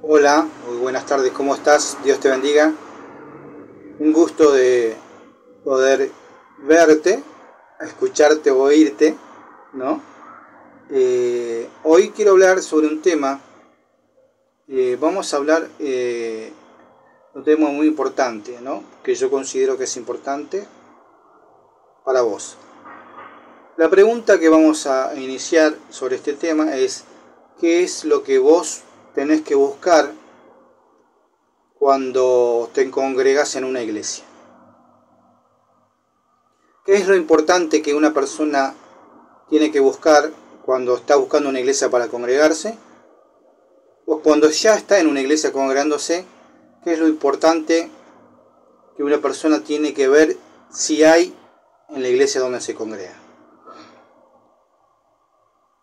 Hola, muy buenas tardes, ¿cómo estás? Dios te bendiga. Un gusto de poder verte, escucharte o oírte, ¿no? Hoy quiero hablar sobre un tema. Vamos a hablar de un tema muy importante, ¿no? Que yo considero que es importante para vos. La pregunta que vamos a iniciar sobre este tema es: ¿qué es lo que vos tenés que buscar cuando te congregas en una iglesia? ¿Qué es lo importante que una persona tiene que buscar cuando está buscando una iglesia para congregarse? O cuando ya está en una iglesia congregándose, ¿qué es lo importante que una persona tiene que ver si hay en la iglesia donde se congrega?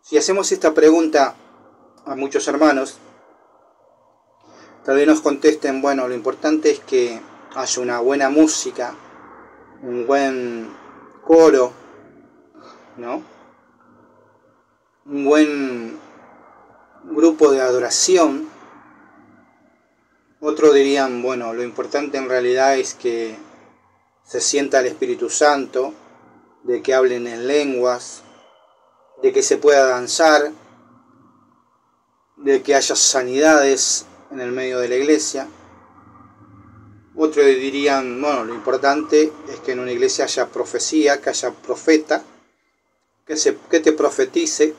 Si hacemos esta pregunta a muchos hermanos, tal vez nos contesten: bueno, lo importante es que haya una buena música, un buen coro, ¿no? Un buen grupo de adoración. Otros dirían: bueno, lo importante en realidad es que se sienta el Espíritu Santo, de que hablen en lenguas, de que se pueda danzar, de que haya sanidades en el medio de la iglesia. Otros dirían: bueno, lo importante es que en una iglesia haya profecía, que haya profeta, que te profetice,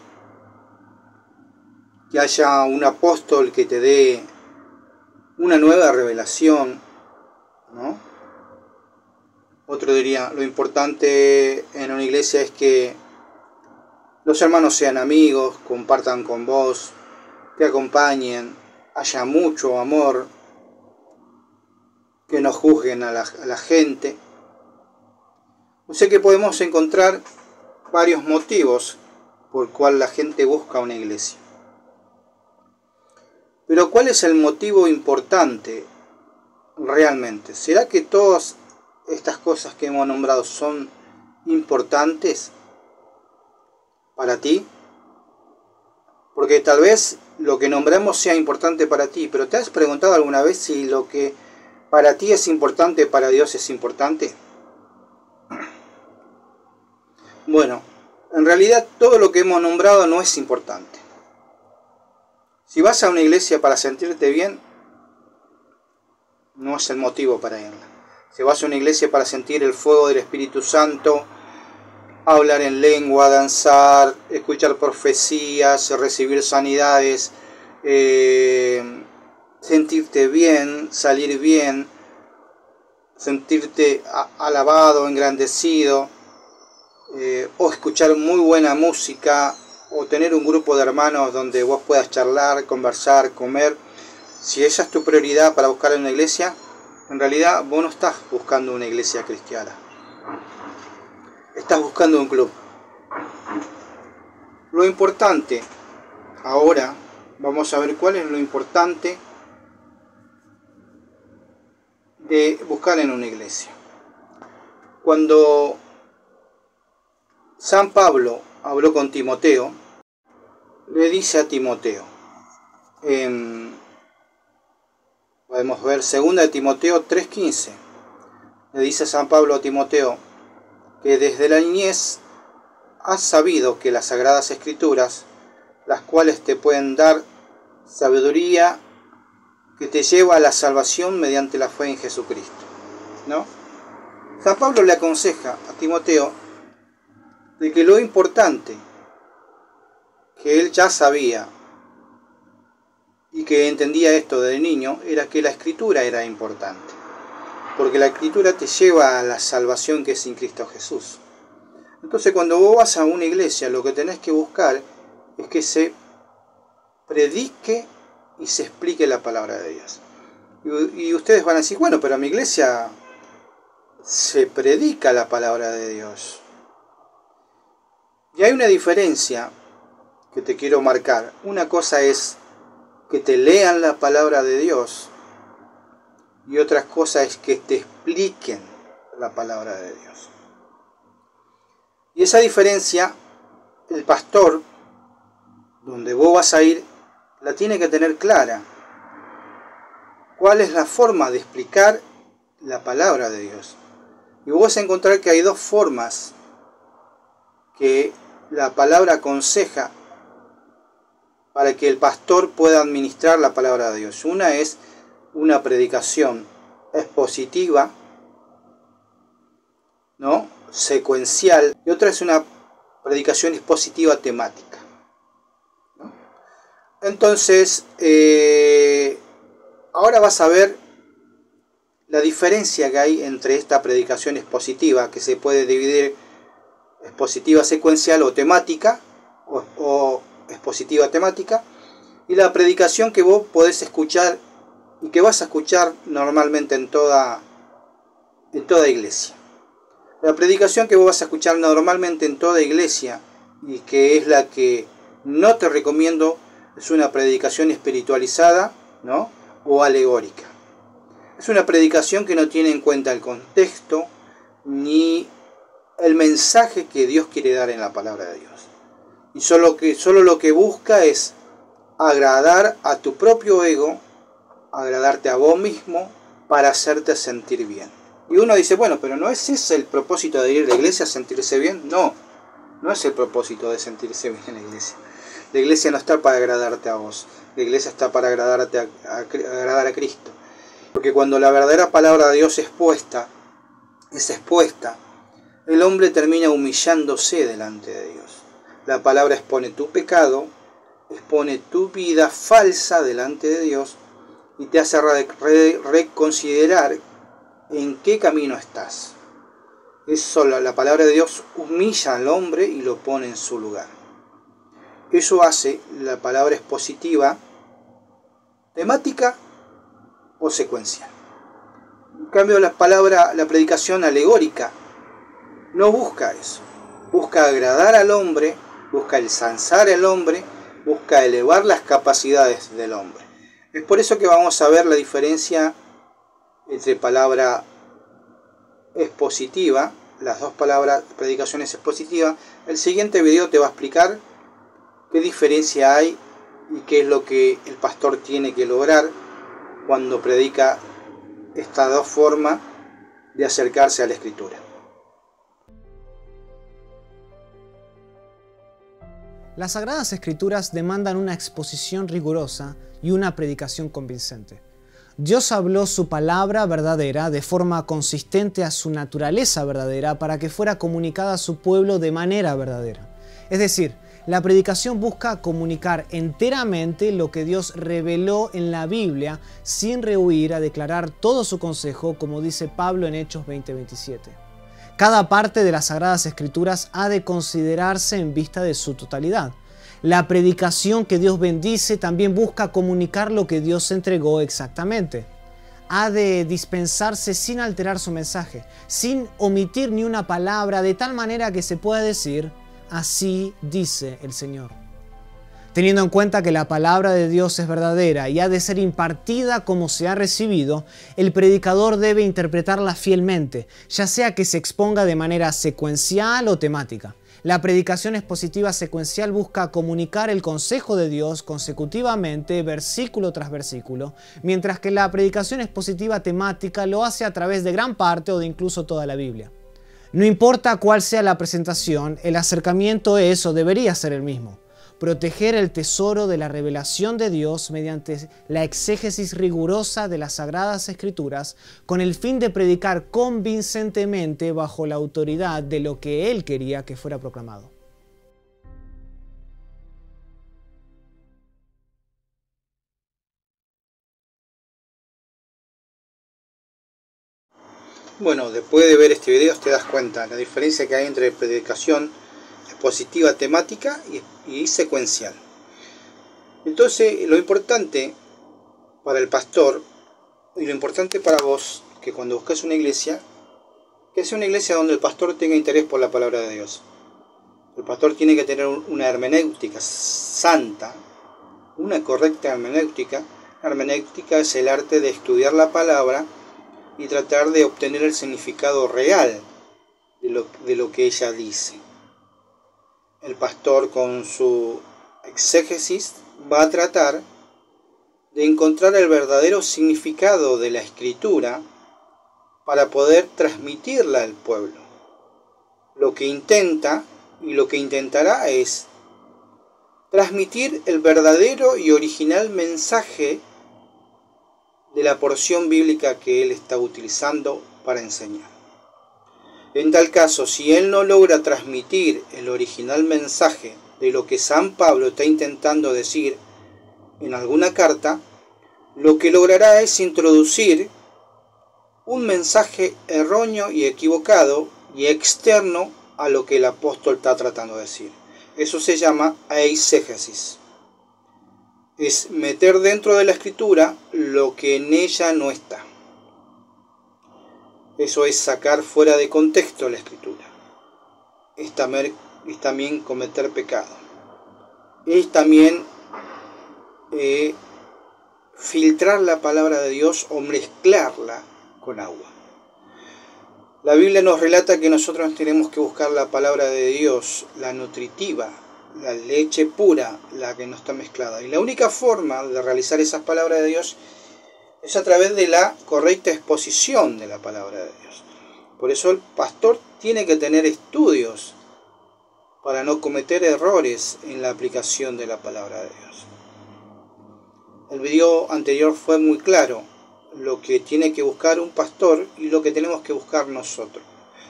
que haya un apóstol que te dé una nueva revelación, ¿no? Otro diría: lo importante en una iglesia es que los hermanos sean amigos, compartan con vos, te acompañen, haya mucho amor, que no juzguen a la gente. O sea que podemos encontrar varios motivos por cual la gente busca una iglesia. Pero ¿cuál es el motivo importante realmente? ¿Será que todas estas cosas que hemos nombrado son importantes para ti? Porque tal vez lo que nombramos sea importante para ti, pero ¿te has preguntado alguna vez si lo que para ti es importante para Dios es importante? Bueno, en realidad todo lo que hemos nombrado no es importante. Si vas a una iglesia para sentirte bien, no es el motivo para irla. Si vas a una iglesia para sentir el fuego del Espíritu Santo, hablar en lengua, danzar, escuchar profecías, recibir sanidades, sentirte bien, salir bien, sentirte alabado, engrandecido, o escuchar muy buena música, o tener un grupo de hermanos donde vos puedas charlar, conversar, comer. Si esa es tu prioridad para buscar en una iglesia, en realidad vos no estás buscando una iglesia cristiana. Estás buscando un club. Lo importante, ahora vamos a ver cuál es lo importante de buscar en una iglesia. Cuando San Pablo habló con Timoteo, le dice a Timoteo, podemos ver 2 Timoteo 3:15, le dice San Pablo a Timoteo que desde la niñez has sabido que las Sagradas Escrituras, las cuales te pueden dar sabiduría que te lleva a la salvación mediante la fe en Jesucristo, ¿no? San Pablo le aconseja a Timoteo de que lo importante que él ya sabía y que entendía esto de niño era que la Escritura era importante, porque la Escritura te lleva a la salvación que es en Cristo Jesús. Entonces, cuando vos vas a una iglesia, lo que tenés que buscar es que se predique y se explique la palabra de Dios. Y ustedes van a decir: bueno, pero en mi iglesia se predica la palabra de Dios. Y hay una diferencia que te quiero marcar. Una cosa es que te lean la palabra de Dios, y otra cosa es que te expliquen la palabra de Dios. Y esa diferencia, el pastor, donde vos vas a ir, la tiene que tener clara. cuál es la forma de explicar la palabra de Dios. Y vos vas a encontrar que hay dos formas que la palabra aconseja para que el pastor pueda administrar la palabra de Dios. Una es una predicación expositiva, ¿no?, secuencial, y otra es una predicación expositiva temática, ¿no? Entonces, ahora vas a ver la diferencia que hay entre esta predicación expositiva, que se puede dividir expositiva secuencial o temática, o expositiva temática, y la predicación que vos podés escuchar y que vas a escuchar normalmente en toda iglesia. La predicación que vos vas a escuchar normalmente en toda iglesia, y que es la que no te recomiendo, es una predicación espiritualizada, ¿no?, o alegórica. Es una predicación que no tiene en cuenta el contexto ni el mensaje que Dios quiere dar en la palabra de Dios. Y solo lo que busca es agradar a tu propio ego, agradarte a vos mismo, para hacerte sentir bien. Y uno dice, bueno, pero ¿no es ese el propósito de ir a la iglesia, a sentirse bien? No, no es el propósito de sentirse bien en la iglesia. La iglesia no está para agradarte a vos, la iglesia está para agradar a Cristo. Porque cuando la verdadera palabra de Dios es expuesta, el hombre termina humillándose delante de Dios. La palabra expone tu pecado, expone tu vida falsa delante de Dios y te hace reconsiderar en qué camino estás. La palabra de Dios humilla al hombre y lo pone en su lugar. Eso hace la palabra expositiva, temática o secuencial. En cambio, la predicación alegórica no busca eso. Busca agradar al hombre, busca ensalzar al hombre, busca elevar las capacidades del hombre. Es por eso que vamos a ver la diferencia entre palabra expositiva, las dos palabras, predicaciones expositivas. El siguiente video te va a explicar qué diferencia hay y qué es lo que el pastor tiene que lograr cuando predica estas dos formas de acercarse a la Escritura. Las Sagradas Escrituras demandan una exposición rigurosa y una predicación convincente. Dios habló su palabra verdadera de forma consistente a su naturaleza verdadera para que fuera comunicada a su pueblo de manera verdadera. Es decir, la predicación busca comunicar enteramente lo que Dios reveló en la Biblia sin rehuir a declarar todo su consejo, como dice Pablo en Hechos 20:27. Cada parte de las Sagradas Escrituras ha de considerarse en vista de su totalidad. La predicación que Dios bendice también busca comunicar lo que Dios entregó exactamente. Ha de dispensarse sin alterar su mensaje, sin omitir ni una palabra, de tal manera que se pueda decir: así dice el Señor. Teniendo en cuenta que la palabra de Dios es verdadera y ha de ser impartida como se ha recibido, el predicador debe interpretarla fielmente, ya sea que se exponga de manera secuencial o temática. La predicación expositiva secuencial busca comunicar el consejo de Dios consecutivamente, versículo tras versículo, mientras que la predicación expositiva temática lo hace a través de gran parte o de incluso toda la Biblia. No importa cuál sea la presentación, el acercamiento es o debería ser el mismo: proteger el tesoro de la revelación de Dios mediante la exégesis rigurosa de las Sagradas Escrituras, con el fin de predicar convincentemente bajo la autoridad de lo que Él quería que fuera proclamado. Bueno, después de ver este video te das cuenta la diferencia que hay entre predicación expositiva temática y secuencial. Entonces, lo importante para el pastor y lo importante para vos, que cuando busques una iglesia, que sea una iglesia donde el pastor tenga interés por la palabra de Dios. El pastor tiene que tener una hermenéutica santa, una correcta hermenéutica. La hermenéutica es el arte de estudiar la palabra y tratar de obtener el significado real de lo que ella dice. El pastor, con su exégesis, va a tratar de encontrar el verdadero significado de la Escritura para poder transmitirla al pueblo. Lo que intenta y lo que intentará es transmitir el verdadero y original mensaje de la porción bíblica que él está utilizando para enseñar. En tal caso, si él no logra transmitir el original mensaje de lo que San Pablo está intentando decir en alguna carta, lo que logrará es introducir un mensaje erróneo y equivocado y externo a lo que el apóstol está tratando de decir. Eso se llama eisegesis. Es meter dentro de la Escritura lo que en ella no está. Eso es sacar fuera de contexto la Escritura. Es también cometer pecado. Es también filtrar la palabra de Dios o mezclarla con agua. La Biblia nos relata que nosotros tenemos que buscar la palabra de Dios, la nutritiva, la leche pura, la que no está mezclada. Y la única forma de realizar esas palabras de Dios es a través de la correcta exposición de la palabra de Dios. Por eso el pastor tiene que tener estudios para no cometer errores en la aplicación de la palabra de Dios. El video anterior fue muy claro lo que tiene que buscar un pastor y lo que tenemos que buscar nosotros.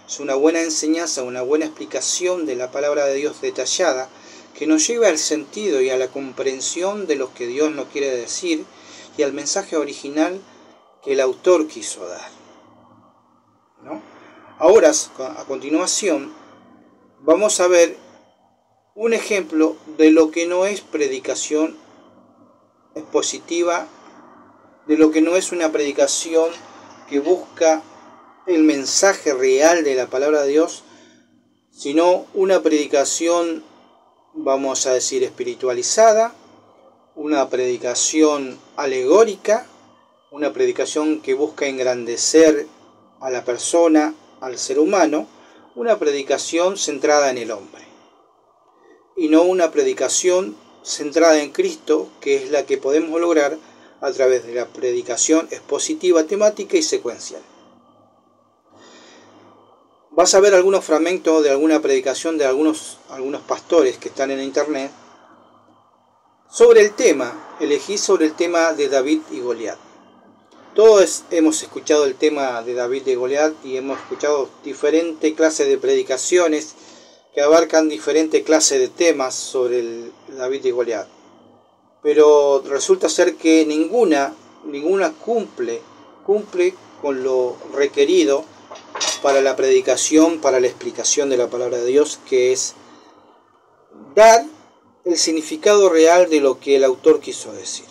Es una buena enseñanza, una buena explicación de la palabra de Dios detallada que nos lleve al sentido y a la comprensión de lo que Dios nos quiere decir y al mensaje original que el autor quiso dar, ¿no? Ahora, a continuación, vamos a ver un ejemplo de lo que no es predicación expositiva, de lo que no es una predicación que busca el mensaje real de la palabra de Dios, sino una predicación, vamos a decir, espiritualizada, una predicación alegórica, una predicación que busca engrandecer a la persona, al ser humano, una predicación centrada en el hombre, y no una predicación centrada en Cristo, que es la que podemos lograr a través de la predicación expositiva, temática y secuencial. Vas a ver algunos fragmentos de alguna predicación de algunos pastores que están en internet sobre el tema, elegí sobre el tema de David y Goliat. Todos hemos escuchado el tema de David y Goliat y hemos escuchado diferentes clases de predicaciones que abarcan diferentes clases de temas sobre el David y Goliat. Pero resulta ser que ninguna cumple con lo requerido para la predicación, para la explicación de la palabra de Dios, que es dar el significado real de lo que el autor quiso decir.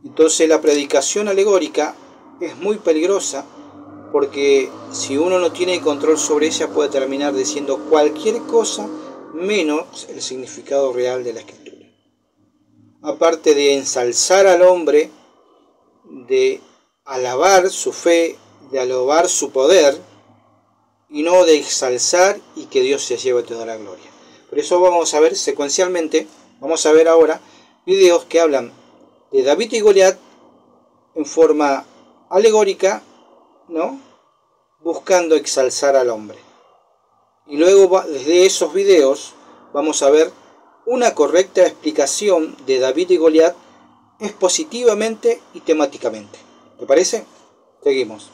Entonces la predicación alegórica es muy peligrosa porque si uno no tiene control sobre ella puede terminar diciendo cualquier cosa menos el significado real de la Escritura. Aparte de ensalzar al hombre, de alabar su fe, de alabar su poder, y no de exalzar y que Dios se lleve toda la gloria. Por eso vamos a ver secuencialmente, vamos a ver ahora videos que hablan de David y Goliat en forma alegórica, ¿no? Buscando exalzar al hombre. Y luego desde esos videos vamos a ver una correcta explicación de David y Goliat expositivamente y temáticamente. ¿Te parece? Seguimos.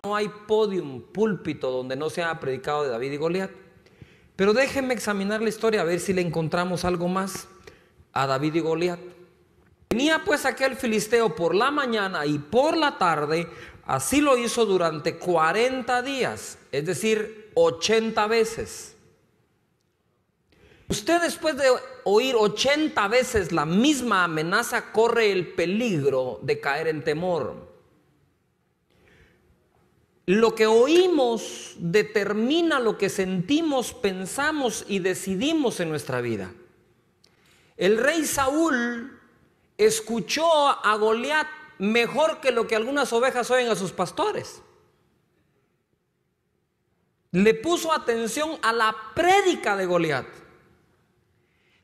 No hay podium, púlpito donde no se haya predicado de David y Goliat. Pero déjenme examinar la historia a ver si le encontramos algo más a David y Goliat. Venía pues aquel filisteo por la mañana y por la tarde, así lo hizo durante 40 días, es decir, 80 veces. Usted después de oír 80 veces la misma amenaza corre el peligro de caer en temor. Lo que oímos determina lo que sentimos, pensamos y decidimos en nuestra vida. El rey Saúl escuchó a Goliat mejor que lo que algunas ovejas oyen a sus pastores. Le puso atención a la prédica de Goliat.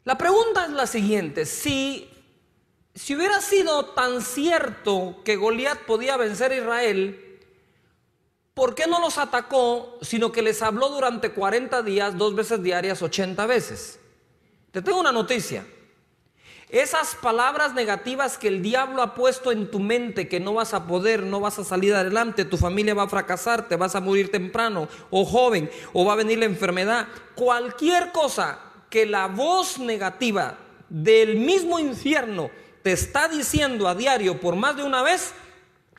La pregunta es la siguiente: si si hubiera sido tan cierto que Goliat podía vencer a Israel, ¿por qué no los atacó, sino que les habló durante 40 días, 2 veces diarias, 80 veces? Te tengo una noticia. Esas palabras negativas que el diablo ha puesto en tu mente, que no vas a poder, no vas a salir adelante, tu familia va a fracasar, te vas a morir temprano o joven, o va a venir la enfermedad, cualquier cosa que la voz negativa del mismo infierno te está diciendo a diario por más de una vez,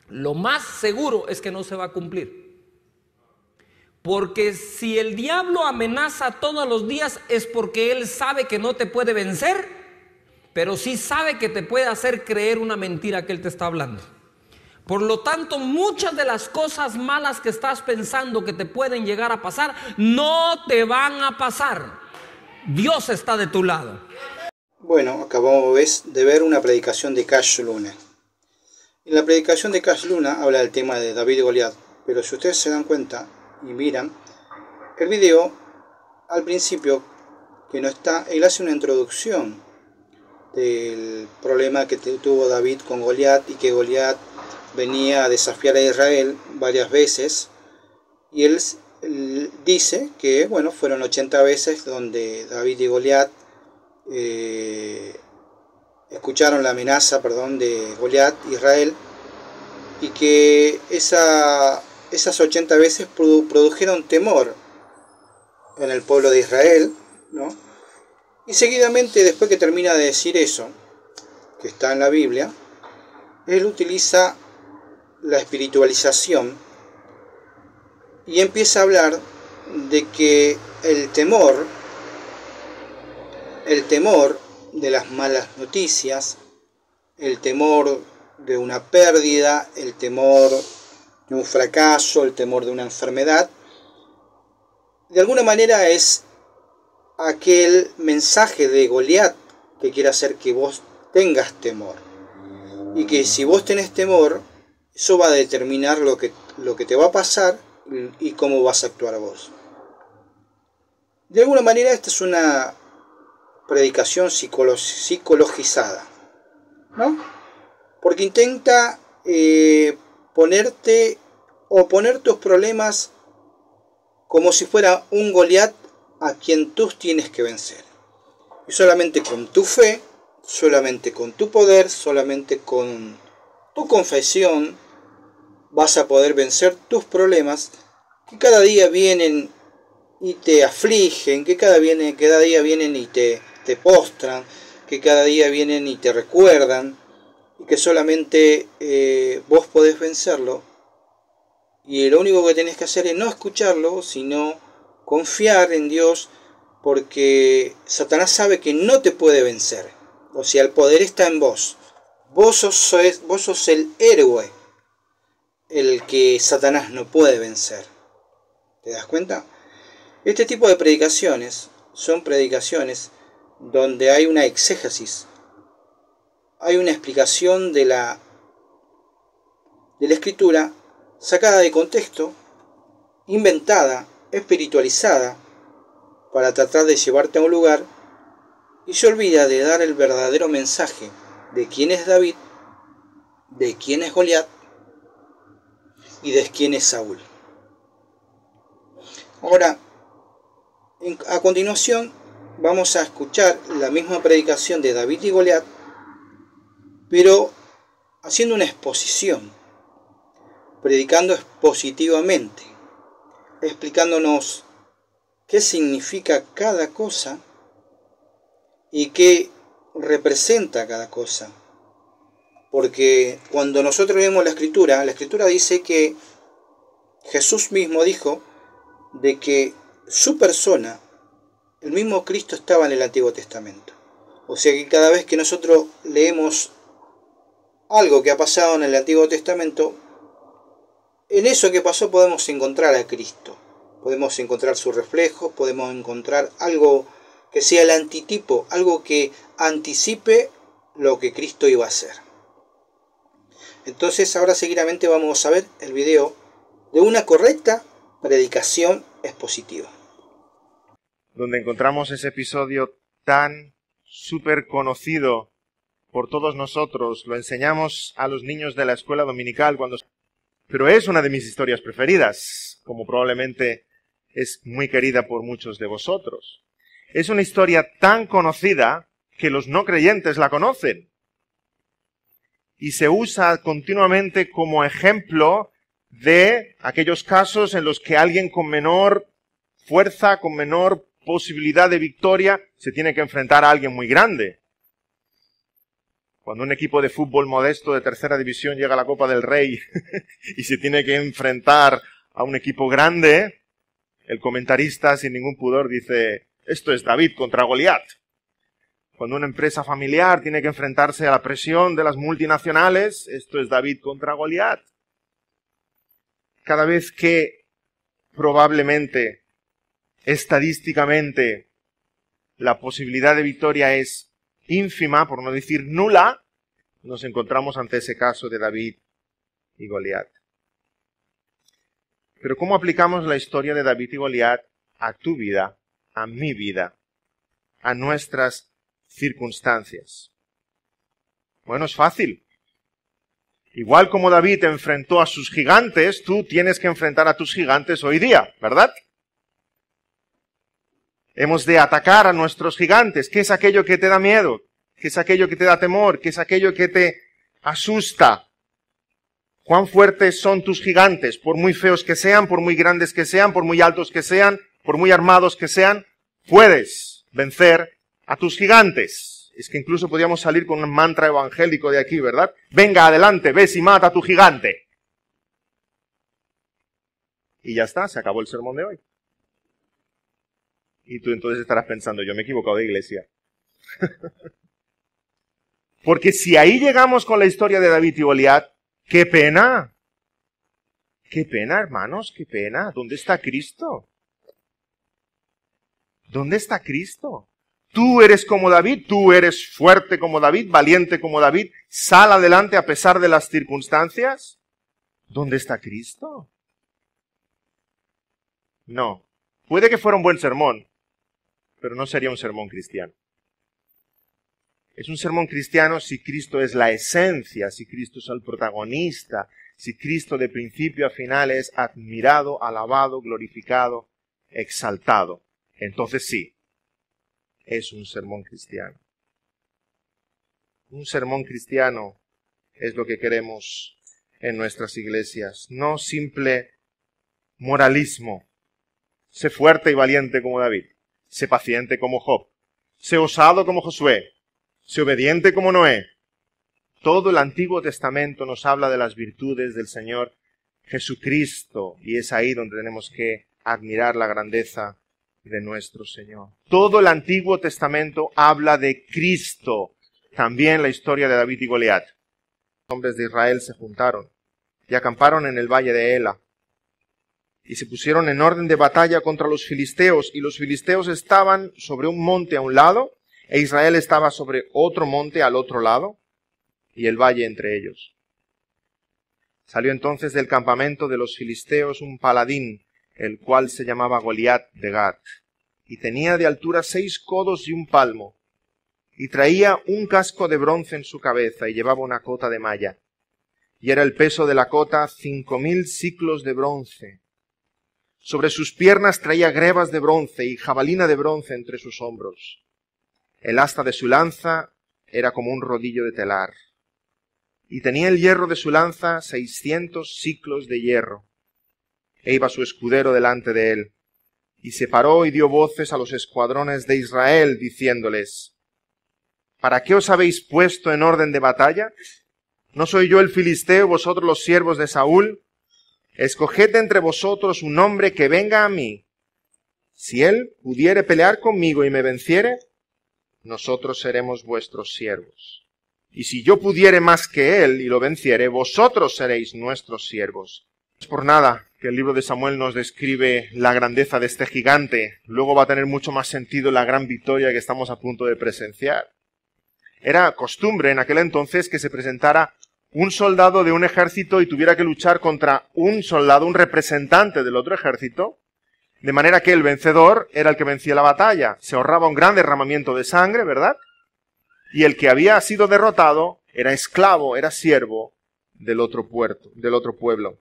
lo más seguro es que no se va a cumplir. Porque si el diablo amenaza todos los días es porque él sabe que no te puede vencer, pero sí sabe que te puede hacer creer una mentira que él te está hablando. Por lo tanto, muchas de las cosas malas que estás pensando que te pueden llegar a pasar, no te van a pasar. Dios está de tu lado. Bueno, acabamos de ver una predicación de Cash Luna. En la predicación de Cash Luna habla del tema de David y Goliat, pero si ustedes se dan cuenta y miran el video, al principio que no está, él hace una introducción del problema que tuvo David con Goliat y que Goliat venía a desafiar a Israel varias veces, y él dice que bueno, fueron 80 veces donde David y Goliat escucharon la amenaza, de Goliat, Israel, y que esas 80 veces produjeron temor en el pueblo de Israel, ¿no? Y seguidamente, después que termina de decir eso, que está en la Biblia, él utiliza la espiritualización y empieza a hablar de que el temor de las malas noticias, el temor de una pérdida, el temor de un fracaso, el temor de una enfermedad, de alguna manera es aquel mensaje de Goliat que quiere hacer que vos tengas temor, y que si vos tenés temor, eso va a determinar lo que te va a pasar y cómo vas a actuar vos. De alguna manera esta es una predicación psicologizada, ¿no? Porque intenta poner tus problemas como si fuera un Goliat a quien tú tienes que vencer. Y solamente con tu fe, solamente con tu poder, solamente con tu confesión vas a poder vencer tus problemas que cada día vienen y te afligen, que cada día vienen y te postran, que cada día vienen y te recuerdan, y que solamente vos podés vencerlo. Y lo único que tenés que hacer es no escucharlo, sino confiar en Dios, porque Satanás sabe que no te puede vencer. O sea, el poder está en vos. Vos sos el héroe, el que Satanás no puede vencer. ¿Te das cuenta? Este tipo de predicaciones son predicaciones donde hay una exégesis, hay una explicación de la escritura sacada de contexto, inventada, espiritualizada, para tratar de llevarte a un lugar, y se olvida de dar el verdadero mensaje de quién es David, de quién es Goliat y de quién es Saúl. Ahora, a continuación vamos a escuchar la misma predicación de David y Goliat, pero haciendo una exposición, predicando expositivamente, explicándonos qué significa cada cosa y qué representa cada cosa. Porque cuando nosotros leemos la escritura dice que Jesús mismo dijo de que su persona, el mismo Cristo, estaba en el Antiguo Testamento. O sea que cada vez que nosotros leemos algo que ha pasado en el Antiguo Testamento, en eso que pasó podemos encontrar a Cristo. Podemos encontrar su reflejo, podemos encontrar algo que sea el antitipo, algo que anticipe lo que Cristo iba a hacer. Entonces ahora seguidamente vamos a ver el video de una correcta predicación expositiva, donde encontramos ese episodio tan súper conocido por todos nosotros, lo enseñamos a los niños de la escuela dominical pero es una de mis historias preferidas, como probablemente es muy querida por muchos de vosotros. Es una historia tan conocida que los no creyentes la conocen. Y se usa continuamente como ejemplo de aquellos casos en los que alguien con menor fuerza, con menor posibilidad de victoria, se tiene que enfrentar a alguien muy grande. Cuando un equipo de fútbol modesto de tercera división llega a la Copa del Rey y se tiene que enfrentar a un equipo grande, el comentarista sin ningún pudor dice, esto es David contra Goliat. Cuando una empresa familiar tiene que enfrentarse a la presión de las multinacionales, esto es David contra Goliat. Cada vez que probablemente, estadísticamente, la posibilidad de victoria es ínfima, por no decir nula, nos encontramos ante ese caso de David y Goliat. Pero ¿cómo aplicamos la historia de David y Goliat a tu vida, a mi vida, a nuestras circunstancias? Bueno, es fácil. Igual como David enfrentó a sus gigantes, tú tienes que enfrentar a tus gigantes hoy día, ¿verdad? Hemos de atacar a nuestros gigantes. ¿Qué es aquello que te da miedo? ¿Qué es aquello que te da temor? ¿Qué es aquello que te asusta? ¿Cuán fuertes son tus gigantes? Por muy feos que sean, por muy grandes que sean, por muy altos que sean, por muy armados que sean, puedes vencer a tus gigantes. Es que incluso podríamos salir con un mantra evangélico de aquí, ¿verdad? Venga, adelante, ves y mata a tu gigante. Y ya está, se acabó el sermón de hoy. Y tú entonces estarás pensando, yo me he equivocado de iglesia. Porque si ahí llegamos con la historia de David y Goliat, ¡qué pena! ¡Qué pena, hermanos! ¡Qué pena! ¿Dónde está Cristo? ¿Dónde está Cristo? Tú eres como David, tú eres fuerte como David, valiente como David, sal adelante a pesar de las circunstancias. ¿Dónde está Cristo? No. Puede que fuera un buen sermón, pero no sería un sermón cristiano. Es un sermón cristiano si Cristo es la esencia, si Cristo es el protagonista, si Cristo de principio a final es admirado, alabado, glorificado, exaltado. Entonces sí, es un sermón cristiano. Un sermón cristiano es lo que queremos en nuestras iglesias, no simple moralismo. Sé fuerte y valiente como David, sé paciente como Job, sé osado como Josué, sé obediente como Noé. Todo el Antiguo Testamento nos habla de las virtudes del Señor Jesucristo, y es ahí donde tenemos que admirar la grandeza de nuestro Señor. Todo el Antiguo Testamento habla de Cristo. También la historia de David y Goliat. Los hombres de Israel se juntaron y acamparon en el valle de Ela. Y se pusieron en orden de batalla contra los filisteos, y los filisteos estaban sobre un monte a un lado, e Israel estaba sobre otro monte al otro lado, y el valle entre ellos. Salió entonces del campamento de los filisteos un paladín, el cual se llamaba Goliat de Gat, y tenía de altura 6 codos y 1 palmo, y traía un casco de bronce en su cabeza, y llevaba una cota de malla, y era el peso de la cota 5000 siclos de bronce. Sobre sus piernas traía grebas de bronce y jabalina de bronce entre sus hombros. El asta de su lanza era como un rodillo de telar. Y tenía el hierro de su lanza 600 siclos de hierro. E iba su escudero delante de él. Y se paró y dio voces a los escuadrones de Israel, diciéndoles, ¿para qué os habéis puesto en orden de batalla? ¿No soy yo el filisteo, vosotros los siervos de Saúl? Escoged entre vosotros un hombre que venga a mí. Si él pudiere pelear conmigo y me venciere, nosotros seremos vuestros siervos. Y si yo pudiere más que él y lo venciere, vosotros seréis nuestros siervos. No es por nada que el libro de Samuel nos describe la grandeza de este gigante. Luego va a tener mucho más sentido la gran victoria que estamos a punto de presenciar. Era costumbre en aquel entonces que se presentara un soldado de un ejército y tuviera que luchar contra un soldado, un representante del otro ejército, de manera que el vencedor era el que vencía la batalla. Se ahorraba un gran derramamiento de sangre, ¿verdad? y el que había sido derrotado era esclavo, era siervo del otro pueblo.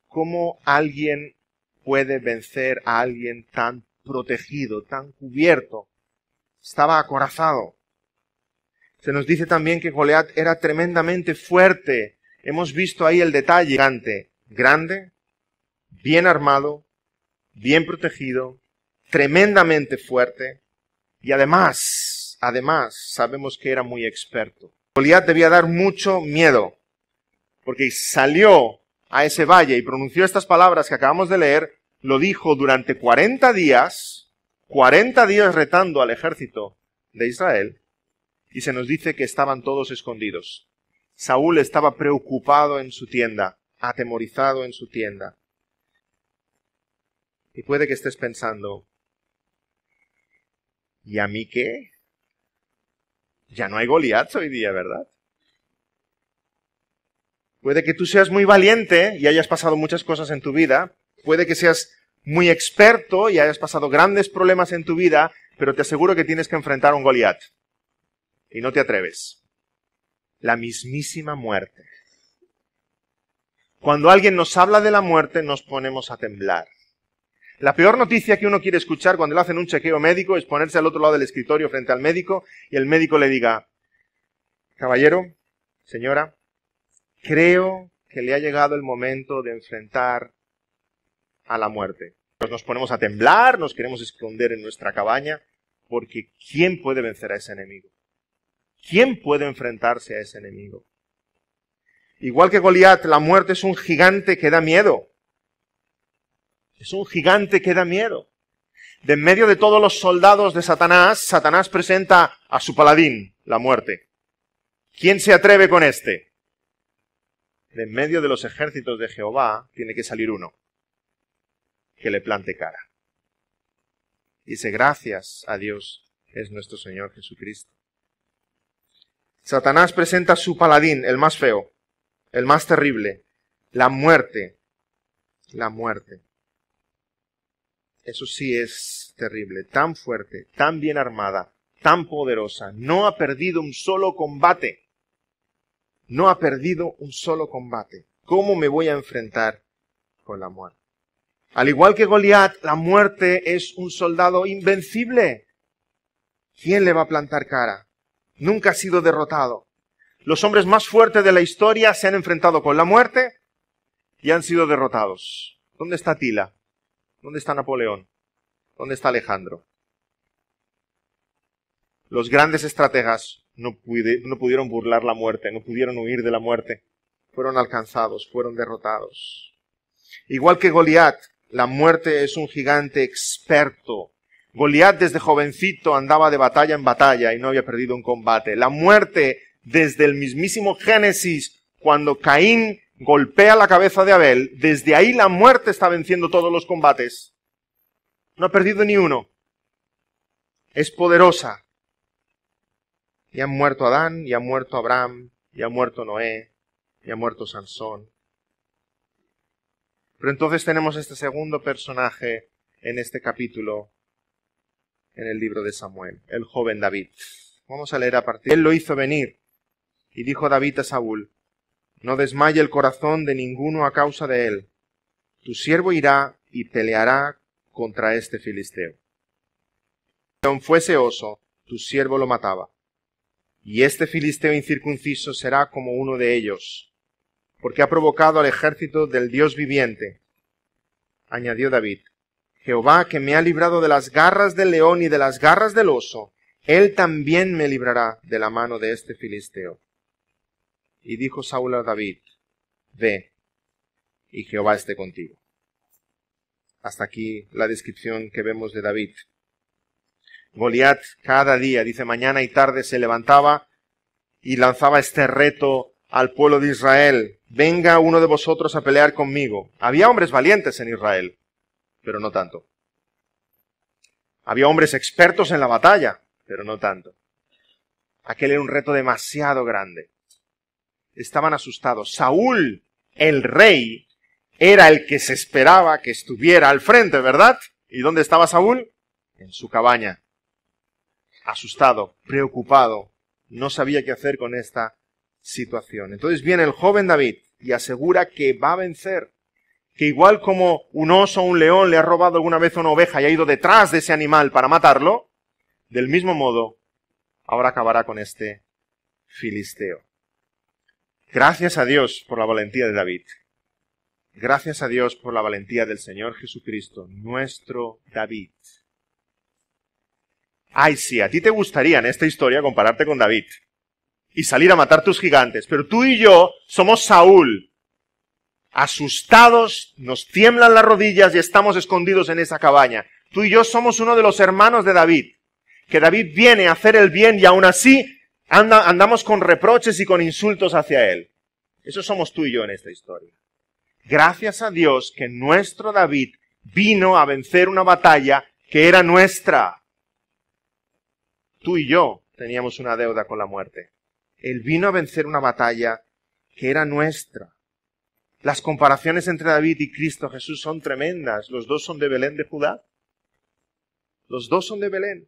¿Cómo alguien puede vencer a alguien tan protegido, tan cubierto? Estaba acorazado. Se nos dice también que Goliat era tremendamente fuerte. Hemos visto ahí el detalle gigante, grande, bien armado, bien protegido, tremendamente fuerte y además sabemos que era muy experto. Goliat debía dar mucho miedo porque salió a ese valle y pronunció estas palabras que acabamos de leer, lo dijo durante 40 días retando al ejército de Israel y se nos dice que estaban todos escondidos. Saúl estaba preocupado en su tienda, atemorizado en su tienda. Y puede que estés pensando, ¿y a mí qué? Ya no hay Goliat hoy día, ¿verdad? Puede que tú seas muy valiente y hayas pasado muchas cosas en tu vida. Puede que seas muy experto y hayas pasado grandes problemas en tu vida, pero te aseguro que tienes que enfrentar a un Goliat. Y no te atreves. La mismísima muerte. Cuando alguien nos habla de la muerte, nos ponemos a temblar. La peor noticia que uno quiere escuchar cuando le hacen un chequeo médico es ponerse al otro lado del escritorio frente al médico y el médico le diga, caballero, señora, creo que le ha llegado el momento de enfrentar a la muerte. Nos ponemos a temblar, nos queremos esconder en nuestra cabaña, porque ¿quién puede vencer a ese enemigo? ¿Quién puede enfrentarse a ese enemigo? Igual que Goliat, la muerte es un gigante que da miedo. Es un gigante que da miedo. De en medio de todos los soldados de Satanás, Satanás presenta a su paladín, la muerte. ¿Quién se atreve con este? De en medio de los ejércitos de Jehová tiene que salir uno que le plante cara. Dice, gracias a Dios es nuestro Señor Jesucristo. Satanás presenta a su paladín, el más feo, el más terrible, la muerte. La muerte. Eso sí es terrible, tan fuerte, tan bien armada, tan poderosa. No ha perdido un solo combate. No ha perdido un solo combate. ¿Cómo me voy a enfrentar con la muerte? Al igual que Goliat, la muerte es un soldado invencible. ¿Quién le va a plantar cara? Nunca ha sido derrotado. Los hombres más fuertes de la historia se han enfrentado con la muerte y han sido derrotados. ¿Dónde está Atila? ¿Dónde está Napoleón? ¿Dónde está Alejandro? Los grandes estrategas no pudieron burlar la muerte, no pudieron huir de la muerte. Fueron alcanzados, fueron derrotados. Igual que Goliat, la muerte es un gigante experto. Goliat desde jovencito andaba de batalla en batalla y no había perdido un combate. La muerte desde el mismísimo Génesis, cuando Caín golpea la cabeza de Abel, desde ahí la muerte está venciendo todos los combates. No ha perdido ni uno. Es poderosa. Y han muerto Adán, y ha muerto Abraham, y ha muerto Noé, y ha muerto Sansón. Pero entonces tenemos este segundo personaje en este capítulo, en el libro de Samuel, el joven David. Vamos a leer a partir. Él lo hizo venir, y dijo David a Saúl, no desmaye el corazón de ninguno a causa de él. Tu siervo irá y peleará contra este filisteo. Si aun fuese oso, tu siervo lo mataba. Y este filisteo incircunciso será como uno de ellos, porque ha provocado al ejército del Dios viviente. Añadió David, Jehová, que me ha librado de las garras del león y de las garras del oso, él también me librará de la mano de este filisteo. Y dijo Saúl a David, ve, y Jehová esté contigo. Hasta aquí la descripción que vemos de David. Goliat cada día, dice, mañana y tarde se levantaba y lanzaba este reto al pueblo de Israel. Venga uno de vosotros a pelear conmigo. Había hombres valientes en Israel, pero no tanto. Había hombres expertos en la batalla, pero no tanto. Aquel era un reto demasiado grande. Estaban asustados. Saúl, el rey, era el que se esperaba que estuviera al frente, ¿verdad? ¿Y dónde estaba Saúl? En su cabaña. Asustado, preocupado, no sabía qué hacer con esta situación. Entonces viene el joven David y asegura que va a vencer, que igual como un oso o un león le ha robado alguna vez una oveja y ha ido detrás de ese animal para matarlo, del mismo modo, ahora acabará con este filisteo. Gracias a Dios por la valentía de David. Gracias a Dios por la valentía del Señor Jesucristo, nuestro David. Ay, sí, a ti te gustaría en esta historia compararte con David y salir a matar tus gigantes, pero tú y yo somos Saúl. Asustados, nos tiemblan las rodillas y estamos escondidos en esa cabaña. Tú y yo somos uno de los hermanos de David, que David viene a hacer el bien y aún así andamos con reproches y con insultos hacia él. Eso somos tú y yo en esta historia. Gracias a Dios que nuestro David vino a vencer una batalla que era nuestra. Tú y yo teníamos una deuda con la muerte. Él vino a vencer una batalla que era nuestra. Las comparaciones entre David y Cristo Jesús son tremendas. Los dos son de Belén de Judá. Los dos son de Belén.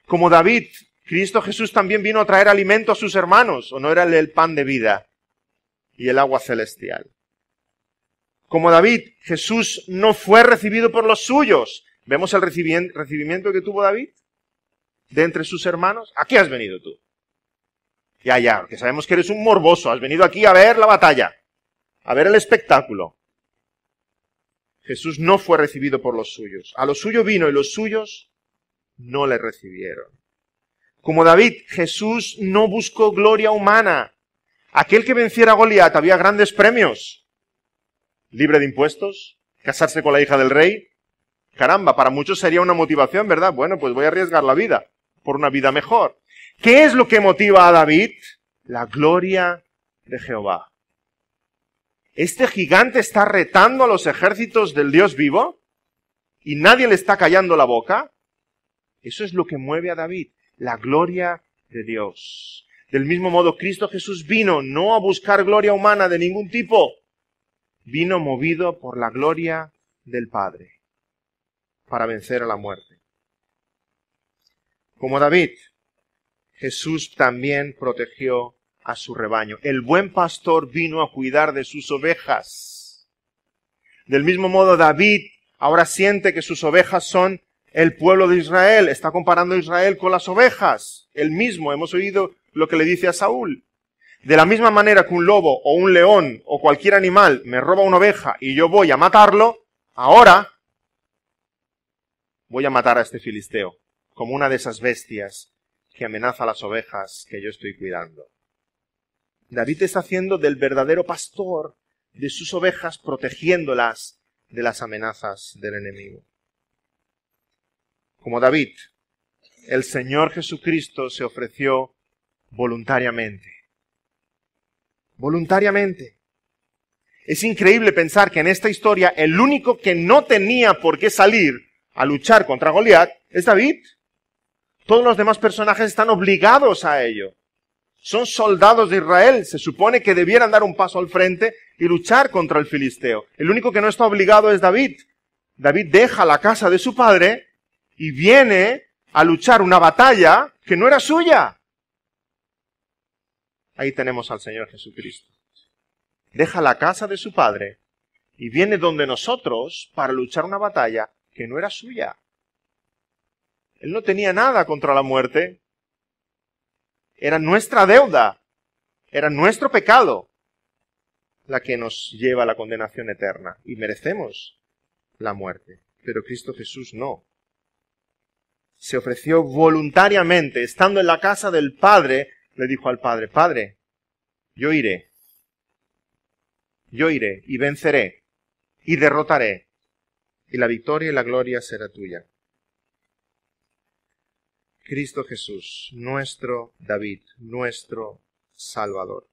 Como David, Cristo Jesús también vino a traer alimento a sus hermanos, ¿o no era el pan de vida y el agua celestial? Como David, Jesús no fue recibido por los suyos. ¿Vemos el recibimiento que tuvo David de entre sus hermanos? ¿A qué has venido tú? Ya, porque sabemos que eres un morboso. Has venido aquí a ver la batalla, a ver el espectáculo. Jesús no fue recibido por los suyos. A lo suyo vino y los suyos no le recibieron. Como David, Jesús no buscó gloria humana. Aquel que venciera a Goliat había grandes premios. Libre de impuestos, casarse con la hija del rey. Caramba, para muchos sería una motivación, ¿verdad? Bueno, pues voy a arriesgar la vida por una vida mejor. ¿Qué es lo que motiva a David? La gloria de Jehová. ¿Este gigante está retando a los ejércitos del Dios vivo? ¿Y nadie le está callando la boca? Eso es lo que mueve a David, la gloria de Dios. Del mismo modo, Cristo Jesús vino no a buscar gloria humana de ningún tipo, vino movido por la gloria del Padre para vencer a la muerte. Como David, Jesús también protegió a su rebaño. El buen pastor vino a cuidar de sus ovejas. Del mismo modo, David ahora siente que sus ovejas son el pueblo de Israel. Está comparando a Israel con las ovejas. Él mismo, hemos oído lo que le dice a Saúl. De la misma manera que un lobo o un león o cualquier animal me roba una oveja y yo voy a matarlo, ahora voy a matar a este filisteo como una de esas bestias que amenaza a las ovejas que yo estoy cuidando. David está haciendo del verdadero pastor de sus ovejas, protegiéndolas de las amenazas del enemigo. Como David, el Señor Jesucristo se ofreció voluntariamente. Voluntariamente. Es increíble pensar que en esta historia el único que no tenía por qué salir a luchar contra Goliat es David. Todos los demás personajes están obligados a ello. Son soldados de Israel. Se supone que debieran dar un paso al frente y luchar contra el filisteo. El único que no está obligado es David. David deja la casa de su padre y viene a luchar una batalla que no era suya. Ahí tenemos al Señor Jesucristo. Deja la casa de su padre y viene donde nosotros para luchar una batalla que no era suya. Él no tenía nada contra la muerte. Era nuestra deuda, era nuestro pecado la que nos lleva a la condenación eterna y merecemos la muerte. Pero Cristo Jesús no. Se ofreció voluntariamente, estando en la casa del Padre, le dijo al Padre, Padre, yo iré y venceré y derrotaré y la victoria y la gloria será tuya. Cristo Jesús, nuestro David, nuestro Salvador.